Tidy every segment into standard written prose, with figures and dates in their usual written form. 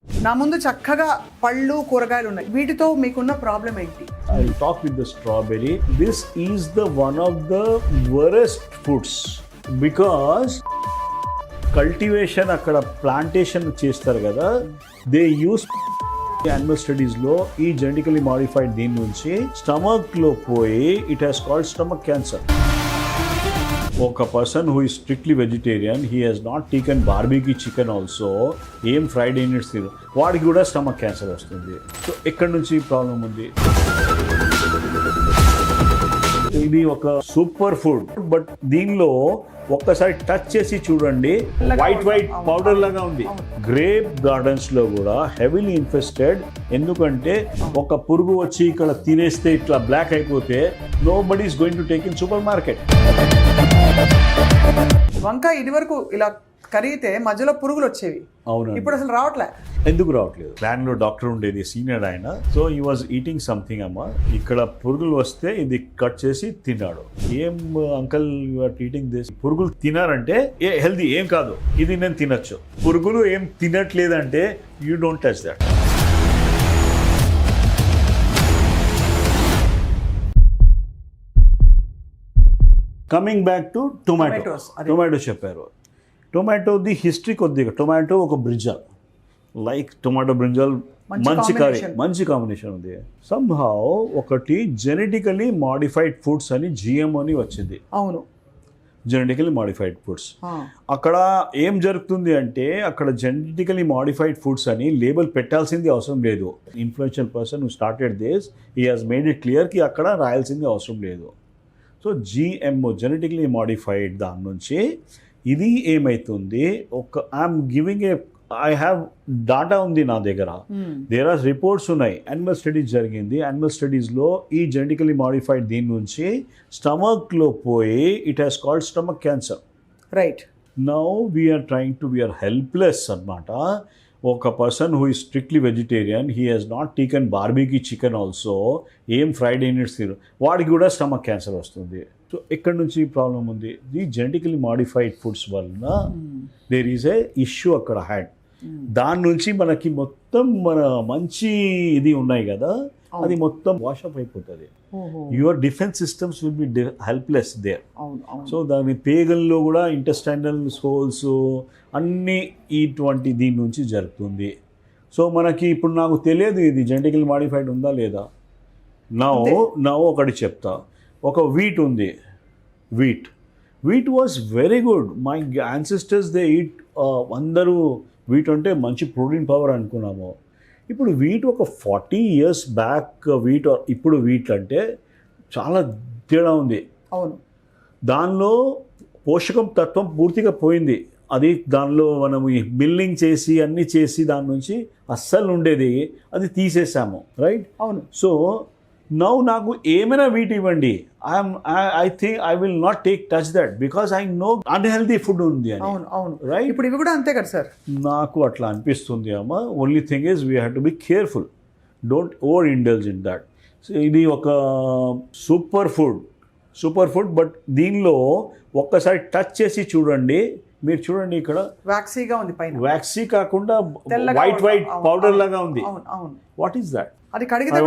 నా ముందు చక్కగా పళ్ళు కూరగాయలు ఉన్నాయి. వీటితో మీకున్న ప్రాబ్లం ఏంటి? I'll talk with the strawberry. This is the one of the worst foods because cultivation అక్కడ ప్లాంటేషన్ చేస్తారు కదా, దే యూస్ యానిమల్ స్టడీస్ లో ఈ జెనెటికలీ మాడిఫైడ్ దీని నుంచి స్టమక్ లో పోయి it has called stomach cancer. ఒక person who is strictly vegetarian, he has not taken barbecue chicken also, ఏం ఫ్రైడ్ యూనిట్స్ తిరు, వాడికి కూడా స్టమక్ క్యాన్సర్ వస్తుంది. సో ఎక్కడి నుంచి ప్రాబ్లం ఉంది? ఇది ఒక సూపర్ ఫుడ్, బట్ దీనిలో ఒక్కసారి టచ్ చేసి చూడండి, వైట్ పౌడర్ లాగా ఉంది. గ్రేప్ గార్డెన్స్ లో కూడా హెవీలీ ఇన్ఫెస్టెడ్. ఎందుకంటే ఒక పురుగు వచ్చి ఇక్కడ తినేస్తే ఇట్లా బ్లాక్ అయిపోతే nobody is going to take in supermarket. వంకాయ ఇది వరకు ఇలా కరిగితే మధ్యలో పురుగులు వచ్చేవి, అవును. ఇప్పుడు అసలు రావట్లే. ఎందుకు రావట్లేదు? ప్లాన్ లో డాక్టర్ ఉండేది, సీనియర్ ఆయన. సో ఈ వాజ్ ఈటింగ్ సంథింగ్ అమ్మ, ఇక్కడ పురుగులు వస్తే ఇది కట్ చేసి తిన్నాడు. ఏం uncle you are eating this? పురుగులు తినారంటే ఏ హెల్దీ ఏం కాదు, ఇది నేను తినచ్చు. పురుగులు ఏం తినట్లేదంటే you don't touch that. Coming back to tomato చెప్పారు. టొమాటోది హిస్టరీ కొద్దిగా, టొమాటో ఒక బ్రింజాల్, లైక్ టొమాటో బ్రింజాల్ మంచి కర్రీ, మంచి కాంబినేషన్ ఉంది. సమ్హౌ ఒకటి జెనెటికలీ మాడిఫైడ్ ఫుడ్స్ అని జిఎంఓ అని వచ్చింది. అవును, జెనెటికలీ మాడిఫైడ్ ఫుడ్స్. అక్కడ ఏం జరుగుతుంది అంటే అక్కడ జెనెటికలీ మాడిఫైడ్ ఫుడ్స్ అని లేబుల్ పెట్టాల్సింది అవసరం లేదు. Influential person who started this, he has made it clear కి అక్కడ రాయాల్సింది అవసరం లేదు. సో జిఎంఓ జెనెటికలీ మాడిఫైడ్ దాని నుంచి ఇది ఏమవుతుంది, ఒక I'm giving I have data ఉంది నా దగ్గర, దేర్ ఆర్ రిపోర్ట్స్ ఉన్నాయి. యానిమల్ స్టడీస్ జరిగింది, యానిమల్ స్టడీస్లో ఈ జెనెటికలీ మాడిఫైడ్ దీని నుంచి స్టమక్లో పోయి it has called stomach cancer. Right. Now we're trying to, we're helpless అన్నమాట. ఒక person who is strictly vegetarian, he has not taken barbecue chicken also, ఏం ఫ్రైడ్ యూనిట్స్ తిరు, వాడికి కూడా స్టమక్ క్యాన్సర్ వస్తుంది. సో ఎక్కడి నుంచి ప్రాబ్లం ఉంది? ది జెనెటికలీ మాడిఫైడ్ ఫుడ్స్ వలన దేర్ ఈజ్ ఏ ఇష్యూ అక్కడ హ్యాడ్. దాని నుంచి మనకి మొత్తం మన మంచి ఇది ఉన్నాయి కదా, అది మొత్తం వాషప్ అయిపోతుంది. Your defence systems will be helpless there. So దాని పేగల్లో కూడా ఇంటెస్టైనల్ హోల్స్ అన్నీ ఇటువంటి దీని నుంచి జరుగుతుంది. సో మనకి ఇప్పుడు నాకు తెలియదు ఇది జెనెటికల్ మాడిఫైడ్ ఉందా లేదా. నా ఒకటి చెప్తా, ఒక వీట్ ఉంది, wheat was very good. My ancestors they eat, అందరూ వీట్ అంటే మంచి ప్రోటీన్ పవర్ అనుకున్నాము. ఇప్పుడు వీట్ ఒక 40 years బ్యాక్ వీట్ ఇప్పుడు వీట్ అంటే చాలా తేడా ఉంది. అవును, దానిలో పోషకం తత్వం పూర్తిగా పోయింది. అది దానిలో మనం మిల్లింగ్ చేసి అన్నీ చేసి దాని నుంచి అస్సలు ఉండేది, అది తీసేసాము. రైట్. అవును. సో నౌ నాకు ఏమైనా వీట్ ఇవ్వండి, I think I will not take touch that because I know unhealthy food ఉంది అని. అవును, అవును. రైట్. ఇప్పుడు ఇవి కూడా అంతే కదా సార్? నాకు అట్లా అనిపిస్తుంది అమ్మ. Only thing is we have to be careful, don't over indulge in that. ఇది ఒక సూపర్ ఫుడ్, బట్ దీనిలో ఒక్కసారి టచ్ చేసి చూడండి, మీరు చూడండి ఇక్కడ వ్యాక్సీగా ఉంది, పైన వ్యాక్సీ కాకుండా వైట్ పౌడర్ లాగా ఉంది. What is that? అది కడిగితే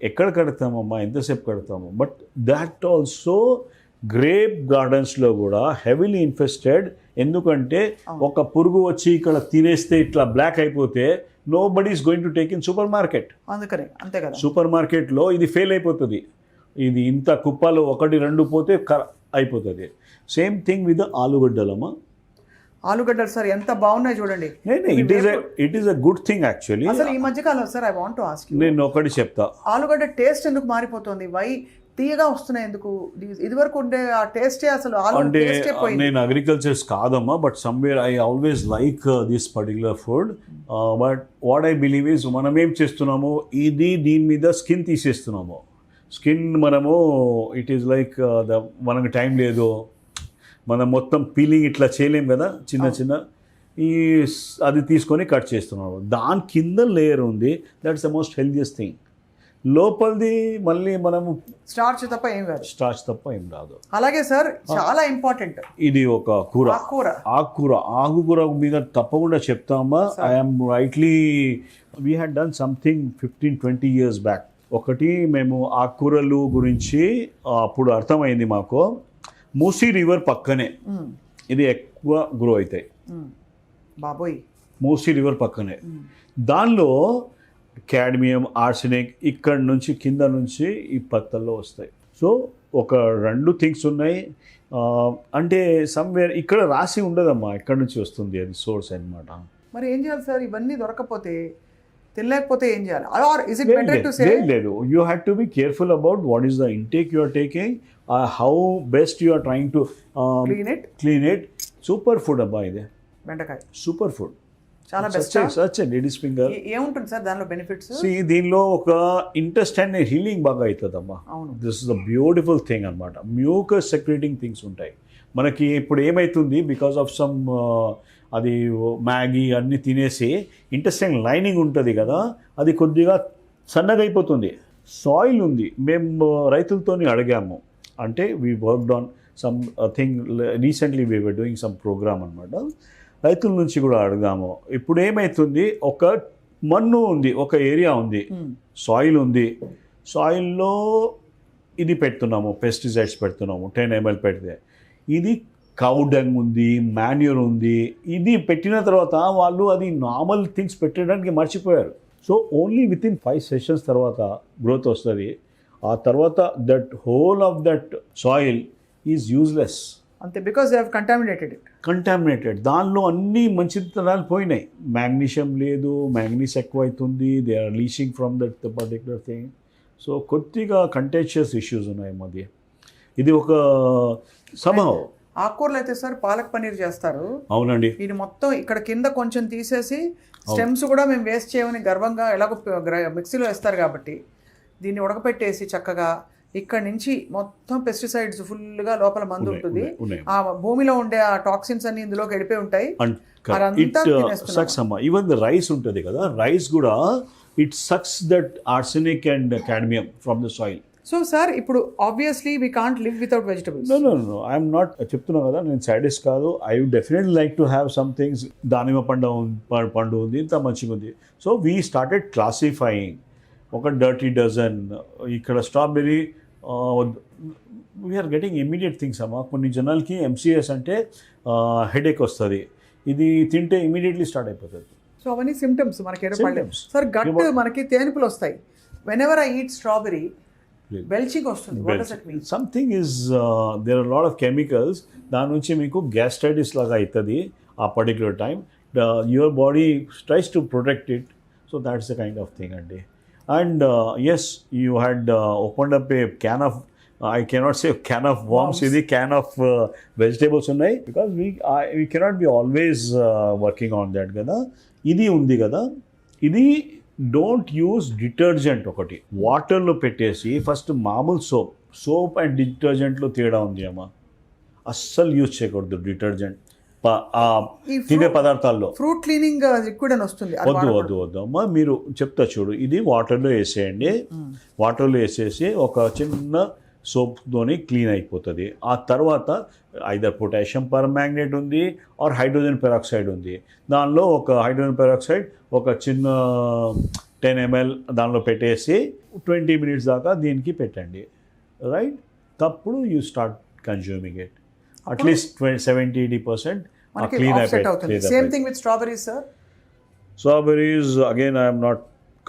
ఎక్కడ కడతామమ్మా, ఎంతసేపు కడతాము? బట్ దాట్ ఆల్సో గ్రేప్ గార్డెన్స్లో కూడా హెవీలీ ఇన్ఫెస్టెడ్. ఎందుకంటే ఒక పురుగు వచ్చి ఇక్కడ తినేస్తే ఇట్లా బ్లాక్ అయిపోతే nobody is going to take in supermarket. అందుకనే అంతే కదా, సూపర్ మార్కెట్లో ఇది ఫెయిల్ అయిపోతుంది. ఇది ఇంత కుప్పలు 1-2 పోతే అయిపోతుంది. సేమ్ థింగ్ విత్ ఆలుగడ్డలమ్మా. ఆలుగడ్డలు సార్ ఎంత బాగున్నాయి చూడండి. It is a good thing actually. అసలు ఈ మధ్య కాలం sir I want to ask you, నేను ఒకటి చెప్తా, ఆలుగడ్డ టేస్ట్ ఎందుకు మారిపోతుంది? వై తీయగా వస్తున్నాయి ఎందుకు? ఇదివరకు ఉండే ఆ టేస్టే అసలు అంటే నేను అగ్రికల్చర్స్ కాదమ్మా, but somewhere I always like this particular food. But what I believe is మనం ఏం చేస్తున్నాము, దీని మీద స్కిన్ తీసేస్తున్నాము. స్కిన్ మనము ఇట్ ఈస్ లైక్ మనకు టైం లేదు, మనం మొత్తం పీలింగ్ ఇట్లా చేయలేం కదా, చిన్న అది తీసుకొని కట్ చేస్తున్నాము. దాని కింద లేయర్ ఉంది, that's the most healthiest thing. లోపలిది మళ్ళీ మనము స్టార్చ్ తప్ప ఏం కాదు. స్టార్చ్ తప్ప ఏం రాదు. అలాగే సార్ చాలా ఇంపార్టెంట్ ఇది ఒక కూర, ఆకుకూర. ఆకుకూర మీద తప్పకుండా చెప్తామా. I'm rightly we had done something 15-20 years back. ఒకటి మేము ఆకుకూరలు గురించి అప్పుడు అర్థమైంది మాకు. మూసీ రివర్ పక్కనే ఇది ఎక్కువ గ్రో అవుతాయి బాబోయ్. మూసీ రివర్ పక్కనే. దానిలో క్యాడ్మియం, ఆర్సెనిక్ ఇక్కడ నుంచి కింద నుంచి ఈ పత్తల్లో వస్తాయి. సో ఒక 2 థింగ్స్ ఉన్నాయి. అంటే సమ్వేర్ ఇక్కడ రాసి ఉండదమ్మా ఎక్కడి నుంచి వస్తుంది అది సోర్స్ అన్నమాట. మరి ఏం చేయాలి సార్ ఇవన్నీ దొరకకపోతే, తెలియకపోతే ఏం చేయాలి? Or is it better to say లేదు, you have to be careful about what is the intake you are taking, how best you are trying to clean it. Super food అబ్బా ఇది, బెండకాయ సూపర్ ఫుడ్, చాలా best. Such ladies finger. ఏముంటుంది sir దానిలో benefits? దీనిలో ఒక intestine healing బాగా అవుతుంది అమ్మా. This is the beautiful thing అనమాట. మ్యూకస్ సెక్రేటింగ్ థింగ్స్ ఉంటాయి మనకి. ఇప్పుడు ఏమవుతుంది, బికాస్ ఆఫ్ సమ్ అది మ్యాగీ అన్నీ తినేసి ఇంటెస్టైన్ లైనింగ్ ఉంటుంది కదా, అది కొద్దిగా సన్నగా అయిపోతుంది. సాయిల్ ఉంది, మేము రైతులతో అడిగాము. అంటే we worked on something recently we were doing some programme అనమాట. రైతుల నుంచి కూడా అడిగాము. ఇప్పుడు ఏమవుతుంది, ఒక మన్ను ఉంది, ఒక ఏరియా ఉంది, సాయిల్ ఉంది. సాయిల్లో ఇది పెడుతున్నాము, పెస్టిసైడ్స్ పెడుతున్నాము, 10 ml పెడితే. ఇది కౌ డంగ్ ఉంది, మాన్యూర్ ఉంది. ఇది పెట్టిన తర్వాత వాళ్ళు అది నార్మల్ థింగ్స్ పెట్టడానికి మర్చిపోయారు. So only within 5 sessions తర్వాత గ్రోత్ వస్తుంది. ఆ తర్వాత that whole of that soil is useless అంతే, బికాస్ దే హావ్ కంటామినేటెడ్. దానిలో అన్ని మంచితనాలు పోయినాయి. మ్యాగ్నీషియం లేదు, మ్యాంగనీస్ ఎక్కువ అవుతుంది, they are leaching from that particular thing. So కొద్దిగా కంటెన్షియస్ ఇష్యూస్ ఉన్నాయి మధ్య. ఇది ఒక సంభవం. ఆకుకూరలు అయితే సార్ పాలక్ పనీర్ చేస్తారు. అవునండి. ఇది మొత్తం ఇక్కడ కింద కొంచెం తీసేసి స్టెమ్స్ కూడా మేము వేస్ట్ చేయమని గర్వంగా ఎలాగో మిక్సీలో వేస్తారు కాబట్టి దీన్ని ఉడకపెట్టేసి చక్కగా ఇక్కడ నుంచి మొత్తం పెస్టిసైడ్స్ ఫుల్గా లోపల మందు ఉంటుంది. ఆ భూమిలో ఉండే ఆ టాక్సిన్స్ అన్ని ఇందులోకి వెళ్ళిపోయి ఉంటాయి. ఈవెన్ ద రైస్ ఉంటుంది కదా, రైస్ కూడా it sucks that arsenic and cadmium from the soil. So sir ఇప్పుడు obviously we can't live without vegetables. No I'm not చెప్తున్నా కదా, నేను సాడిస్ట్ కాదు. I would definitely like to have some things. దానిమ్మ పండు ఉంది, ఇంత మంచిగా ఉంది. So we started classifying. ఒక డర్టీ డజన్, ఇక్కడ strawberry, we're getting immediate things అమ్మా. కొన్ని జనాలకి ఎంసీఎస్ అంటే హెడేక్ వస్తుంది, ఇది తింటే ఇమీడియట్లీ స్టార్ట్ అయిపోతుంది. సో అవన్నీ సిమ్టమ్స్ మనకి. సార్ గట్ మనకి తేనుపులు వస్తాయి. Whenever I eat strawberry belching వస్తుంది. What does it mean? Something is there are lot of chemicals. దాని నుంచి మీకు గ్యాస్ట్రైటిస్ లాగా అవుతుంది ఆ particular time. Your body tries to protect it. So that's the kind of thing అండి. And yes, you had opened up a can of, I cannot say can of worms, ఇది can of vegetables ఉన్నాయి. Because we cannot be always working on that కదా. ఇది ఉంది కదా, ఇది don't use detergent. ఒకటి వాటర్లో పెట్టేసి ఫస్ట్ మామూలు సోప్ అండ్ డిటర్జెంట్లో తేడా ఉంది అమ్మా. అస్సలు యూజ్ చేయకూడదు డిటర్జెంట్ తినే పదార్థాల్లో. ఫ్రూట్ క్లీనింగ్ లిక్విడ్ అని వస్తుంది. వద్దు అమ్మా, మీరు చెప్తా చూడు. ఇది వాటర్లో వేసేయండి. వాటర్లో వేసేసి ఒక చిన్న సోప్తోని క్లీన్ అయిపోతుంది. ఆ తర్వాత ఐదర్ పొటాషియం పర్మాంగనేట్ ఉంది ఆర్ హైడ్రోజన్ పెరాక్సైడ్ ఉంది. దానిలో ఒక హైడ్రోజన్ పెరాక్సైడ్ ఒక చిన్న 10 ml దానిలో పెట్టేసి 20 minutes దాకా దీనికి పెట్టండి, రైట్? తప్పుడు you start consuming it. At least 70-80% clean అయిపోతుంది. Same thing with strawberries sir. Strawberries again I'm not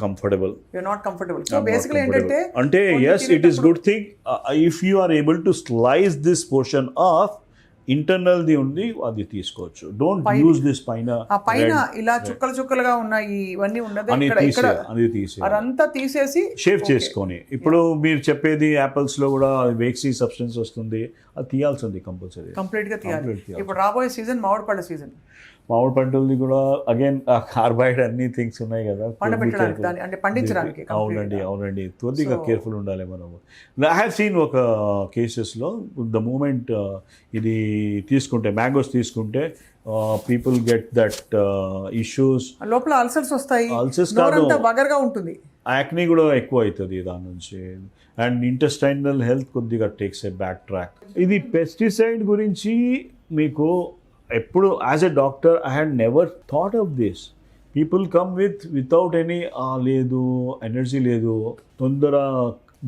comfortable. You're not comfortable. So basically ఏంటంటే అంటే yes it is good thing if you are able to slice this portion of internal the ఉంది, అది తీసుకోవచ్చు. Don't use this పైన ఇలా చుక్కలుగా ఉన్నాయి ఇవన్నీ ఉన్నది అది తీసి అదంతా తీసేసి షేవ్ చేసుకొని. ఇప్పుడు మీరు చెప్పేది యాపిల్స్ లో కూడా వేక్సీ సబ్స్టెన్స్ వస్తుంది, అది తీయాల్సింది కంపల్సరీ, కంప్లీట్ గా తీయాలి. ఇప్పుడు రాబోయే సీజన్ మామిడి పళ్ళ సీజన్. మామిడి పంటలది కూడా అగైన్ కార్బైడ్ అన్ని థింగ్స్ ఉన్నాయి కదా పండించడానికి. అవునండి కొద్దిగా కేర్ఫుల్ ఉండాలి మనము. ఐ హ్యావ్ సీన్ ఒక కేసెస్లో ద మూమెంట్ ఇది తీసుకుంటే మ్యాంగోస్ తీసుకుంటే పీపుల్ గెట్ దట్ ఇష్యూస్. లోపల అల్సర్స్ వస్తాయి. అల్సర్స్ కాదు, బగర్గా ఉంటుంది. యాక్నీ కూడా ఎక్కువ అవుతుంది దాని నుంచి. అండ్ ఇంటెస్టైనల్ హెల్త్ కొద్దిగా టేక్స్ ఏ బ్యాక్ ట్రాక్. ఇది పెస్టిసైడ్ గురించి మీకు ఎప్పుడు as a doctor I had never thought of this. People come without any లేదు, ఎనర్జీ లేదు, తొందర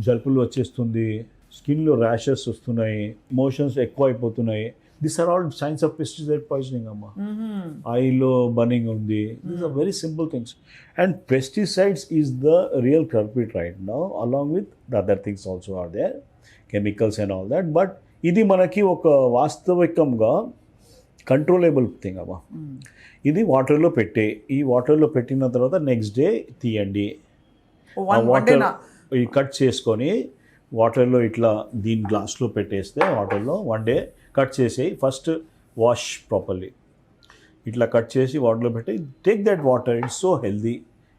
జలుపులు వచ్చేస్తుంది, స్కిన్లో ర్యాషెస్ వస్తున్నాయి, మోషన్స్ ఎక్కువ అయిపోతున్నాయి. This are all signs of pesticide poisoning అమ్మా. ఐలో బర్నింగ్ ఉంది. These are very simple things. And pesticides is the real culprit right now, along with the other things also are there, chemicals and all that. But ఇది మనకి ఒక వాస్తవికంగా controllable thing అమ్మా. ఇది వాటర్లో ఈ వాటర్లో పెట్టిన తర్వాత నెక్స్ట్ డే తీయండి. వాటర్ ఈ కట్ చేసుకొని వాటర్లో ఇట్లా దీని గ్లాస్లో పెట్టేస్తే వాటర్లో 1 day కట్ చేసి ఫస్ట్ వాష్ ప్రాపర్లీ. ఇట్లా కట్ చేసి వాటర్లో పెట్టి take that water. It's so healthy,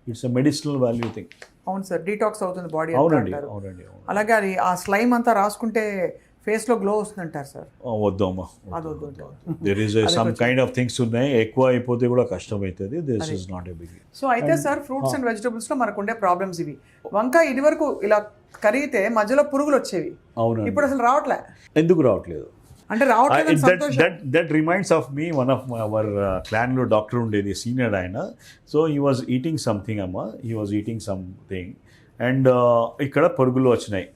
it's a medicinal value thing. అవును సార్, డీటాక్స్ అవుతుంది బాడీ. అవునండి. అలాగే అది ఆ స్లైమ్ అంతా రాసుకుంటే ఫేస్లో గ్లో వస్తుంది అంటారు సార్. వద్దు అమ్మా, there is some kind of things ఉన్నాయి. ఎక్కువ అయిపోతే కూడా కష్టం అవుతుంది. This is not a big. So అయితే సార్ ఫ్రూట్స్ అండ్ వెజిటబుల్స్లో మనకు ఉండే ప్రాబ్లమ్స్ ఇవి. వంకాయ ఇది వరకు ఇలా కరిగితే మధ్యలో పురుగులు వచ్చేవి. అవును, ఇప్పుడు అసలు రావట్లే. ఎందుకు రావట్లేదు అంటే that reminds of me. One of our క్లాన్లో డాక్టర్ ఉండేది, సీనియర్ ఆయన. So he was eating something అమ్మా, he was eating something and ఇక్కడ పురుగులు వచ్చినాయి.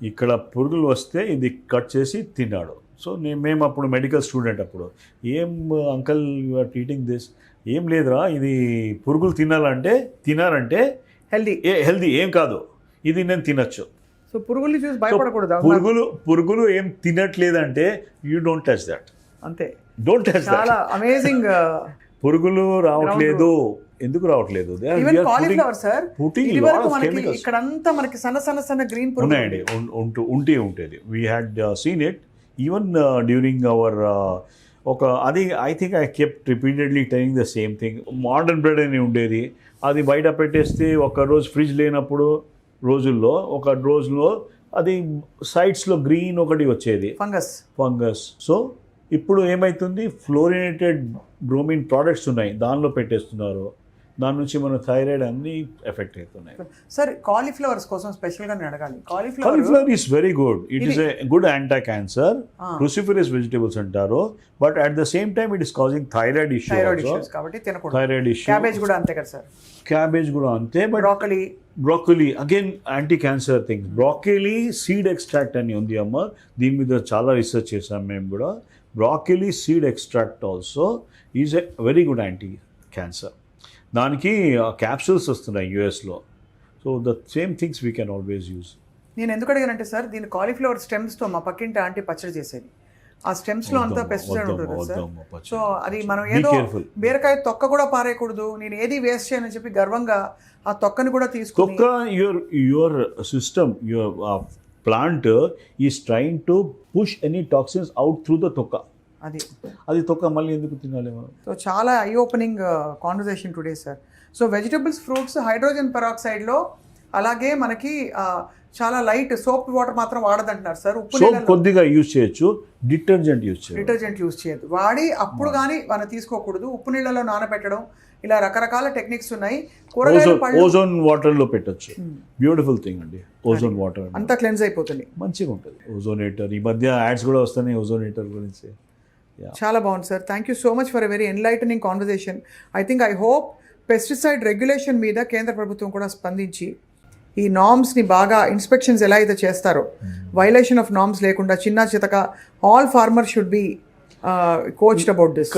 ఇక్కడ పురుగులు వస్తే ఇది కట్ చేసి తిన్నాడు. సో మేము అప్పుడు మెడికల్ స్టూడెంట్ అప్పుడు, ఏం uncle you are eating this, ఏం లేదురా ఇది పురుగులు తినారంటే హెల్దీ ఏం కాదు, ఇది నేను తినచ్చు. సో పురుగుల్ని చూసి భయపడకూడదు. పురుగులు ఏం తినట్లేదంటే యూ డోంట్ టచ్ దట్, అంతే. Don't touch. చాలా అమేజింగ్. పురుగులు రావట్లేదు. ఎందుకు రావట్లేదు? కాలీఫ్లవర్ సార్ ఇక్కడంతా మనకి సన్న గ్రీన్ ఉన్నాయండి, ఉంటుంది. We had seen it even during hour ఒక అది I think I kept repeatedly telling the same thing. Modern bread అని ఉండేది, అది బయట పెట్టేస్తే ఒక రోజు ఫ్రిడ్జ్ లేనప్పుడు ఒక రోజులో అది సైడ్స్లో గ్రీన్ ఒకటి వచ్చేది, ఫంగస్. సో ఇప్పుడు ఏమవుతుంది, ఫ్లోరినేటెడ్ బ్రోమిన్ ప్రోడక్ట్స్ ఉన్నాయి, దానిలో పెట్టేస్తున్నారు. దాని నుంచి మన థైరాయిడ్ అన్ని ఎఫెక్ట్ అవుతున్నాయి. సార్ కాలీఫ్లవర్స్ కోసం స్పెషల్గా నేను అడగాలి. Cauliflower is very good. It is a good anti cancer, cruciferous vegetables అంటారు. But at the same time it is causing thyroid issues కాబట్టి తినకూడదు. Thyroid issue. క్యాబేజ్ కూడా అంతే కదా సార్? క్యాబేజ్ కూడా అంతే. But broccoli again anti cancer thing. Broccoli seed extract అని ఉంది అమ్మ, దీని మీద చాలా రీసెర్చ్ చేసాం మేము కూడా. Broccoli seed extract also is a very good anti cancer. దానికి క్యాప్సూల్స్ వస్తున్నాయి యూఎస్లో. So the same things we can always use. నేను ఎందుకు అడిగానంటే సార్, దీని కాలీఫ్లవర్ స్టెమ్స్తో మా పక్కింటి ఆంటీ పచ్చడి చేసేది. ఆ స్టెమ్స్లో అంతా పెస్టిసైడ్ ఉంటుంది కదా సార్. సో అది మనం ఏదో బీరకాయ తొక్క కూడా పారేయకూడదు, నేను ఏది వేస్ట్ చేయనని చెప్పి గర్వంగా ఆ తొక్కని కూడా తీసుకుని. తొక్క your system, your plant is trying to push any toxins out through the తొక్క. అది తొక్క మళ్ళీ ఎందుకు తినాలి మనం? సో చాలా I opening conversation today sir. So vegetables, fruits hydrogen పెరాక్సైడ్లో, అలాగే మనకి చాలా లైట్ సోప్ వాటర్ మాత్రం వాడదంటున్నారు సార్. ఉప్పు కొద్దిగా యూజ్ చేయొచ్చు, డిటర్జెంట్ యూజ్ చేయొద్దు. వాడి అప్పుడు కానీ మనం తీసుకోకూడదు. ఉప్పు నీళ్ళలో నానబెట్టడం, ఇలా రకరకాల టెక్నిక్స్ ఉన్నాయి. ఓజోన్ వాటర్లో పెట్టచ్చు, బ్యూటిఫుల్ థింగ్ అండి. ఓజోన్ వాటర్ అంతా క్లెన్స్ అయిపోతుంది, మంచిగా ఉంటుంది. ఓజోనేటర్ ఈ మధ్య యాడ్స్ కూడా వస్తున్నాయి ఓజోనేటర్ గురించి. చాలా బాగుంది sir. Thank you so much for a very enlightening conversation. I hope pesticide regulation మీద కేంద్ర ప్రభుత్వం కూడా స్పందించి ఈ నామ్స్ని బాగా ఇన్స్పెక్షన్స్ ఎలా అయితే చేస్తారో, వైలేషన్ ఆఫ్ నామ్స్ లేకుండా చిన్న చితక all farmer should be coached about this.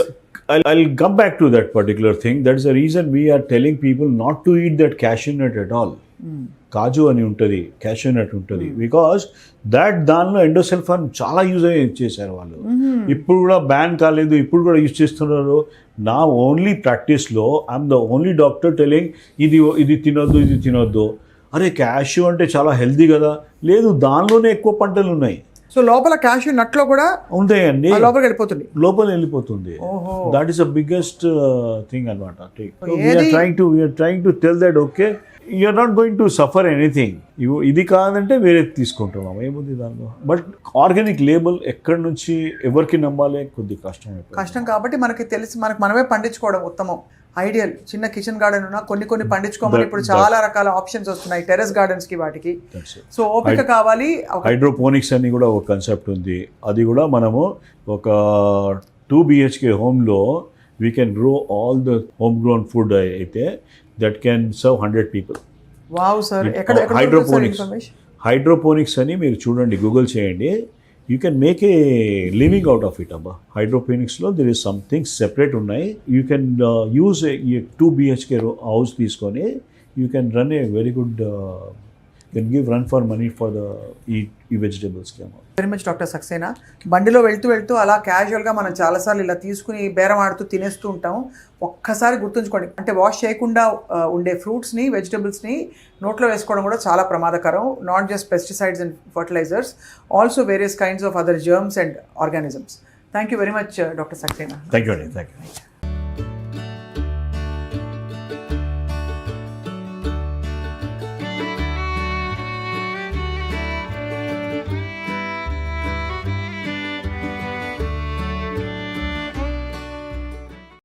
I'll come back to that particular thing. That is the reason we are telling people not to eat that cashew nut at all. కాజు అని ఉంటుంది, cashew నట్ ఉంటుంది. Because దానిలో endosulfan చాలా use చేశారు వాళ్ళు. ఇప్పుడు కూడా ban కాలేదు, ఇప్పుడు కూడా యూజ్ చేస్తున్నారు. నా ఓన్లీ ప్రాక్టీస్లో I'm the only doctor telling ఇది తినొద్దు. అరే క్యాష్యూ అంటే చాలా హెల్దీ కదా, లేదు దానిలోనే ఎక్కువ పంటలు ఉన్నాయి. సో లోపల క్యాష్యూ నట్లో కూడా ఉంటాయండి, లోపల వెళ్ళిపోతుంది. That is the biggest thing అనమాట. We're trying to tell that okay you're not going to suffer anything. ఇది కాదంటే వేరే తీసుకుంటున్నాం, ఏముంది దానిలో. బట్ ఆర్గానిక్ లేబుల్ ఎక్కడి నుంచి ఎవరికి నమ్మాలి, కొద్ది కష్టం కాబట్టి మనకి తెలిసి మనమే పండించుకోవడం ఉత్తమం. ఐడియల్. చిన్న కిచెన్ గార్డెన్ ఉన్నా కొన్ని పండించుకోమని ఇప్పుడు చాలా రకాల ఆప్షన్స్ వస్తున్నాయి టెర్రస్ గార్డెన్స్ కి వాటికి. సో ఓపిక కావాలి. హైడ్రోపోనిక్స్ అని కూడా ఒక కాన్సెప్ట్ ఉంది. అది కూడా మనము ఒక 2 BHK హోమ్లో we can grow all the home grown food అయితే that can serve 100 people. Wow sir, ఎక్కడ హైడ్రోపోనిక్స్ అని మీరు చూడండి, గూగుల్ చేయండి. You can make a living out of it అబ్బా. హైడ్రోపోనిక్స్లో దిర్ ఇస్ సంథింగ్ సెపరేట్ ఉన్నాయి. You can use a 2 BHK house తీసుకొని you can run a very good can give run for money for the ఈ వెజిటేబుల్స్కి అమ్మా. Very much doctor Saxena. బండిలో వెళ్తూ అలా క్యాజువల్గా మనం చాలాసార్లు ఇలా తీసుకుని బేరం ఆడుతూ తినేస్తూ ఉంటాం. ఒక్కసారి గుర్తుంచుకోండి, అంటే వాష్ చేయకుండా ఉండే ఫ్రూట్స్ని వెజిటబుల్స్ని నోట్లో వేసుకోవడం కూడా చాలా ప్రమాదకరం. Not just pesticides and fertilizers, also various kinds of other germs and organisms. Thank you very much doctor Saxena. Thank you అండి. Thank you.